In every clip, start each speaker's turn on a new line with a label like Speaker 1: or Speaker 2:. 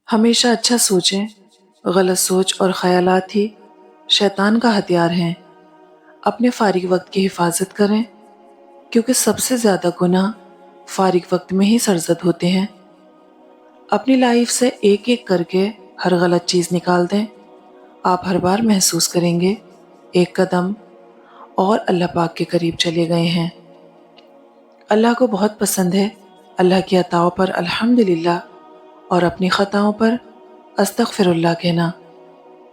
Speaker 1: ہمیشہ اچھا سوچیں۔ غلط سوچ اور خیالات ہی شیطان کا ہتھیار ہیں۔ اپنے فارغ وقت کی حفاظت کریں، کیونکہ سب سے زیادہ گناہ فارغ وقت میں ہی سرزد ہوتے ہیں۔ اپنی لائف سے ایک ایک کر کے ہر غلط چیز نکال دیں۔ آپ ہر بار محسوس کریں گے ایک قدم اور اللہ پاک کے قریب چلے گئے ہیں۔ اللہ کو بہت پسند ہے اللہ کی عطاؤں پر الحمدللہ اور اپنی خطاؤں پر استغفر اللہ کہنا۔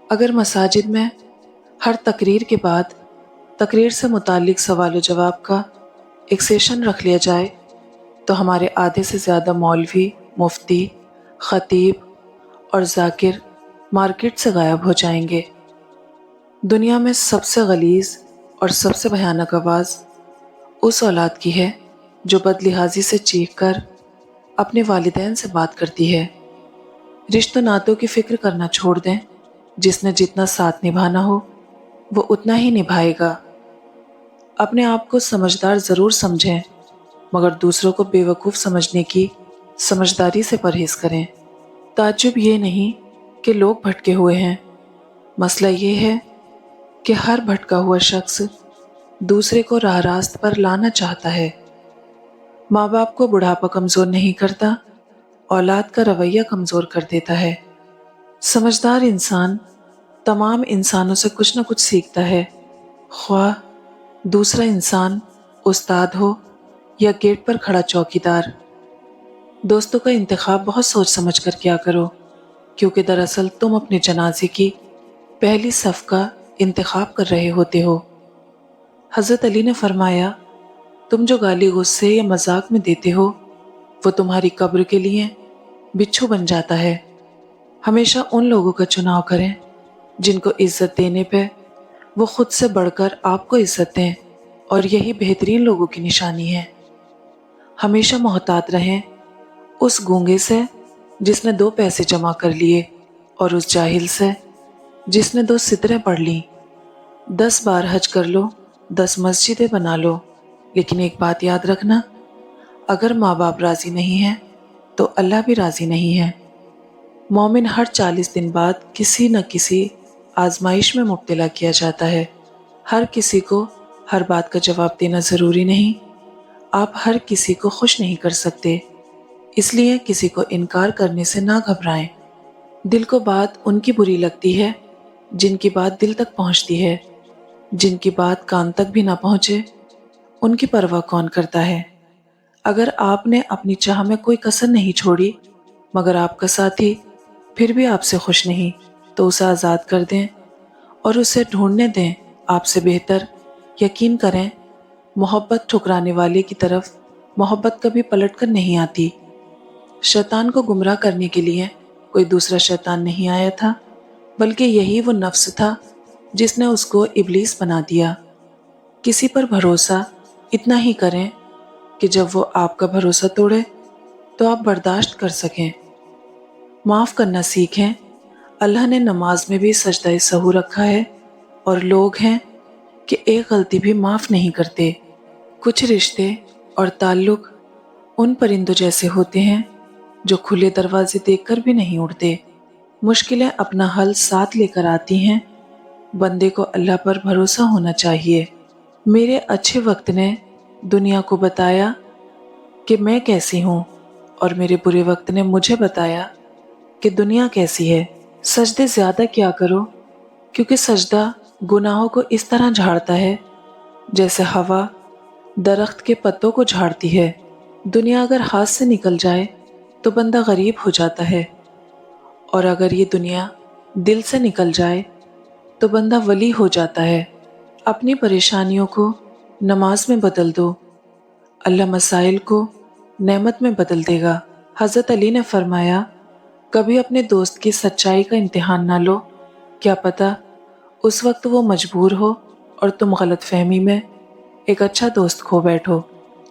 Speaker 1: اگر مساجد میں ہر تقریر کے بعد تقریر سے متعلق سوال و جواب کا ایک سیشن رکھ لیا جائے تو ہمارے آدھے سے زیادہ مولوی، مفتی، خطیب اور ذاکر مارکیٹ سے غائب ہو جائیں گے۔ دنیا میں سب سے غلیظ اور سب سے بھیانک آواز اس اولاد کی ہے جو بد لحاظی سے چیخ کر اپنے والدین سے بات کرتی ہے۔ رشتوں ناتوں کی فکر کرنا چھوڑ دیں۔ جس نے جتنا ساتھ نبھانا ہو وہ اتنا ہی نبھائے گا۔ اپنے آپ کو سمجھدار ضرور سمجھیں، مگر دوسروں کو بے وقوف سمجھنے کی سمجھداری سے پرہیز کریں۔ تعجب یہ نہیں کہ لوگ بھٹکے ہوئے ہیں، مسئلہ یہ ہے کہ ہر بھٹکا ہوا شخص دوسرے کو راہ راست پر لانا چاہتا ہے۔ ماں باپ کو بڑھاپا کمزور نہیں کرتا، اولاد کا رویہ کمزور کر دیتا ہے۔ سمجھدار انسان تمام انسانوں سے کچھ نہ کچھ سیکھتا ہے، خواہ دوسرا انسان استاد ہو یا گیٹ پر کھڑا چوکیدار۔ دوستوں کا انتخاب بہت سوچ سمجھ کر کیا کرو، کیونکہ دراصل تم اپنے جنازے کی پہلی صف کا انتخاب کر رہے ہوتے ہو۔ حضرت علی نے فرمایا، تم جو گالی غصے یا مذاق میں دیتے ہو وہ تمہاری قبر کے لیے بچھو بن جاتا ہے۔ ہمیشہ ان لوگوں کا چناؤ کریں جن کو عزت دینے پہ وہ خود سے بڑھ کر آپ کو عزت دیں، اور یہی بہترین لوگوں کی نشانی ہے۔ ہمیشہ محتاط رہیں اس گونگے سے جس نے 2 پیسے جمع کر لیے، اور اس جاہل سے جس نے 2 سطریں پڑھ لیں۔ 10 بار حج کر لو، 10 مسجدیں بنا لو، لیکن ایک بات یاد رکھنا، اگر ماں باپ راضی نہیں ہیں تو اللہ بھی راضی نہیں ہے۔ مومن ہر 40 دن بعد کسی نہ کسی آزمائش میں مبتلا کیا جاتا ہے۔ ہر کسی کو ہر بات کا جواب دینا ضروری نہیں۔ آپ ہر کسی کو خوش نہیں کر سکتے، اس لیے کسی کو انکار کرنے سے نہ گھبرائیں۔ دل کو بات ان کی بری لگتی ہے جن کی بات دل تک پہنچتی ہے، جن کی بات کان تک بھی نہ پہنچے ان کی پرواہ کون کرتا ہے۔ اگر آپ نے اپنی چاہ میں کوئی کسر نہیں چھوڑی مگر آپ کا ساتھی پھر بھی آپ سے خوش نہیں تو اسے آزاد کر دیں اور اسے ڈھونڈنے دیں آپ سے بہتر۔ یقین کریں، محبت ٹھکرانے والے کی طرف محبت کبھی پلٹ کر نہیں آتی۔ شیطان کو گمراہ کرنے کے لیے کوئی دوسرا شیطان نہیں آیا تھا، بلکہ یہی وہ نفس تھا جس نے اس کو ابلیس بنا دیا۔ کسی پر بھروسہ اتنا ہی کریں کہ جب وہ آپ کا بھروسہ توڑے تو آپ برداشت کر سکیں۔ معاف کرنا سیکھیں۔ اللہ نے نماز میں بھی سجدہ سہو رکھا ہے، اور لوگ ہیں کہ ایک غلطی بھی معاف نہیں کرتے۔ کچھ رشتے اور تعلق ان پرندوں جیسے ہوتے ہیں جو کھلے دروازے دیکھ کر بھی نہیں اڑتے۔ مشکلیں اپنا حل ساتھ لے کر آتی ہیں، بندے کو اللہ پر بھروسہ ہونا چاہیے۔ میرے اچھے وقت نے دنیا کو بتایا کہ میں کیسی ہوں، اور میرے برے وقت نے مجھے بتایا کہ دنیا کیسی ہے۔ سجدے زیادہ کیا کرو، کیونکہ سجدہ گناہوں کو اس طرح جھاڑتا ہے جیسے ہوا درخت کے پتوں کو جھاڑتی ہے۔ دنیا اگر ہاتھ سے نکل جائے تو بندہ غریب ہو جاتا ہے، اور اگر یہ دنیا دل سے نکل جائے تو بندہ ولی ہو جاتا ہے۔ اپنی پریشانیوں کو نماز میں بدل دو، اللہ مسائل کو نعمت میں بدل دے گا۔ حضرت علی نے فرمایا، کبھی اپنے دوست کی سچائی کا امتحان نہ لو، کیا پتہ اس وقت وہ مجبور ہو اور تم غلط فہمی میں ایک اچھا دوست کھو بیٹھو۔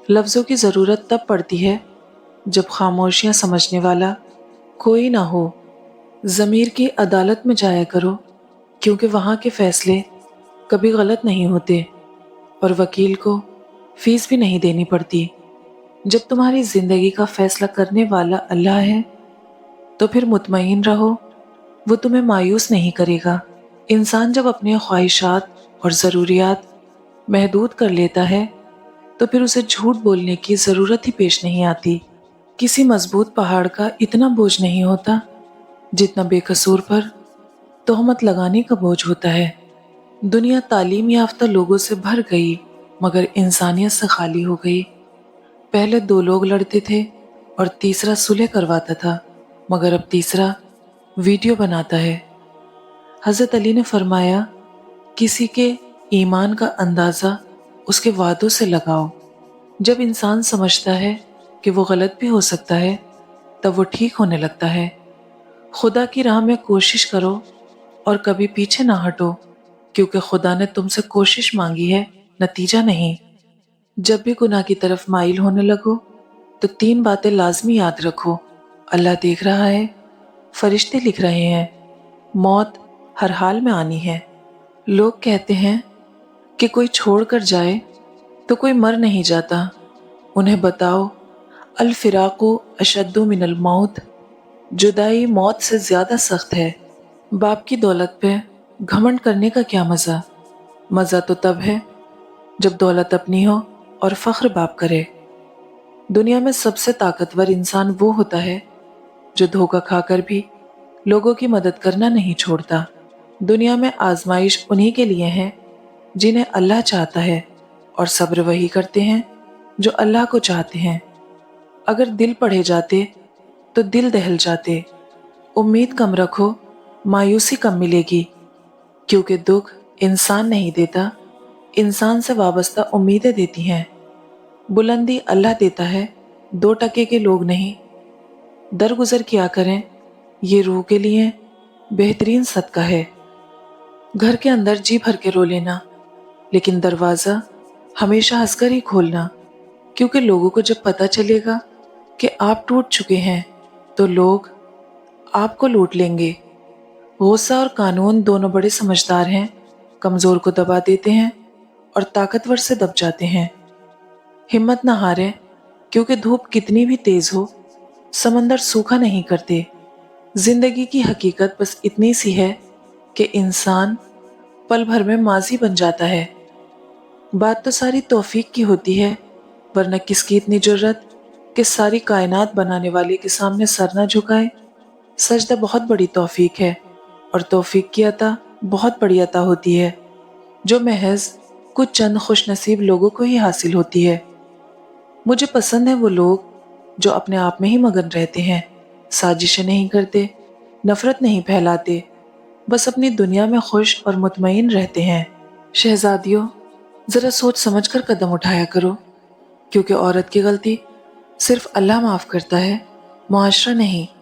Speaker 1: لفظوں کی ضرورت تب پڑتی ہے جب خاموشیاں سمجھنے والا کوئی نہ ہو۔ ضمیر کی عدالت میں جایا کرو، کیونکہ وہاں کے فیصلے کبھی غلط نہیں ہوتے، اور وکیل کو فیس بھی نہیں دینی پڑتی۔ جب تمہاری زندگی کا فیصلہ کرنے والا اللہ ہے تو پھر مطمئن رہو، وہ تمہیں مایوس نہیں کرے گا۔ انسان جب اپنے خواہشات اور ضروریات محدود کر لیتا ہے تو پھر اسے جھوٹ بولنے کی ضرورت ہی پیش نہیں آتی۔ کسی مضبوط پہاڑ کا اتنا بوجھ نہیں ہوتا جتنا بے قصور پر تہمت لگانے کا بوجھ ہوتا ہے۔ دنیا تعلیم یافتہ لوگوں سے بھر گئی مگر انسانیت سے خالی ہو گئی۔ پہلے دو لوگ لڑتے تھے اور تیسرا صلح کرواتا تھا، مگر اب تیسرا ویڈیو بناتا ہے۔ حضرت علی نے فرمایا، کسی کے ایمان کا اندازہ اس کے وعدوں سے لگاؤ۔ جب انسان سمجھتا ہے کہ وہ غلط بھی ہو سکتا ہے تب وہ ٹھیک ہونے لگتا ہے۔ خدا کی راہ میں کوشش کرو اور کبھی پیچھے نہ ہٹو، کیونکہ خدا نے تم سے کوشش مانگی ہے، نتیجہ نہیں۔ جب بھی گناہ کی طرف مائل ہونے لگو تو 3 باتیں لازمی یاد رکھو: اللہ دیکھ رہا ہے، فرشتے لکھ رہے ہیں، موت ہر حال میں آنی ہے۔ لوگ کہتے ہیں کہ کوئی چھوڑ کر جائے تو کوئی مر نہیں جاتا۔ انہیں بتاؤ، الفراق اشد من الموت، جدائی موت سے زیادہ سخت ہے۔ باپ کی دولت پہ گھمنڈ کرنے کا کیا مزہ؟ مزہ تو تب ہے جب دولت اپنی ہو اور فخر باپ کرے۔ دنیا میں سب سے طاقتور انسان وہ ہوتا ہے جو دھوکہ کھا کر بھی لوگوں کی مدد کرنا نہیں چھوڑتا۔ دنیا میں آزمائش انہی کے لیے ہے جنہیں اللہ چاہتا ہے، اور صبر وہی کرتے ہیں جو اللہ کو چاہتے ہیں۔ اگر دل پڑھے جاتے تو دل دہل جاتے۔ امید کم رکھو، مایوسی کم ملے گی، کیونکہ دکھ انسان نہیں دیتا، انسان سے وابستہ امیدیں دیتی ہیں۔ بلندی اللہ دیتا ہے، 2 ٹکے کے لوگ نہیں۔ درگزر کیا کریں، یہ روح کے لیے بہترین صدقہ ہے۔ گھر کے اندر جی بھر کے رو لینا، لیکن دروازہ ہمیشہ ہنس کر ہی کھولنا، کیونکہ لوگوں کو جب پتہ چلے گا کہ آپ ٹوٹ چکے ہیں تو لوگ آپ کو لوٹ لیں گے۔ غصہ اور قانون دونوں بڑے سمجھدار ہیں، کمزور کو دبا دیتے ہیں اور طاقتور سے دب جاتے ہیں۔ ہمت نہ ہاریں، کیونکہ دھوپ کتنی بھی تیز ہو سمندر سوکھا نہیں کرتے۔ زندگی کی حقیقت بس اتنی سی ہے کہ انسان پل بھر میں ماضی بن جاتا ہے۔ بات تو ساری توفیق کی ہوتی ہے، ورنہ کس کی اتنی جرت کہ ساری کائنات بنانے والے کے سامنے سر نہ جھکائے۔ سجدہ بہت بڑی توفیق ہے، اور توفیق کی عطا بہت بڑی عطا ہوتی ہے، جو محض کچھ چند خوش نصیب لوگوں کو ہی حاصل ہوتی ہے۔ مجھے پسند ہیں وہ لوگ جو اپنے آپ میں ہی مگن رہتے ہیں، سازشیں نہیں کرتے، نفرت نہیں پھیلاتے، بس اپنی دنیا میں خوش اور مطمئن رہتے ہیں۔ شہزادیوں، ذرا سوچ سمجھ کر قدم اٹھایا کرو، کیونکہ عورت کی غلطی صرف اللہ معاف کرتا ہے، معاشرہ نہیں۔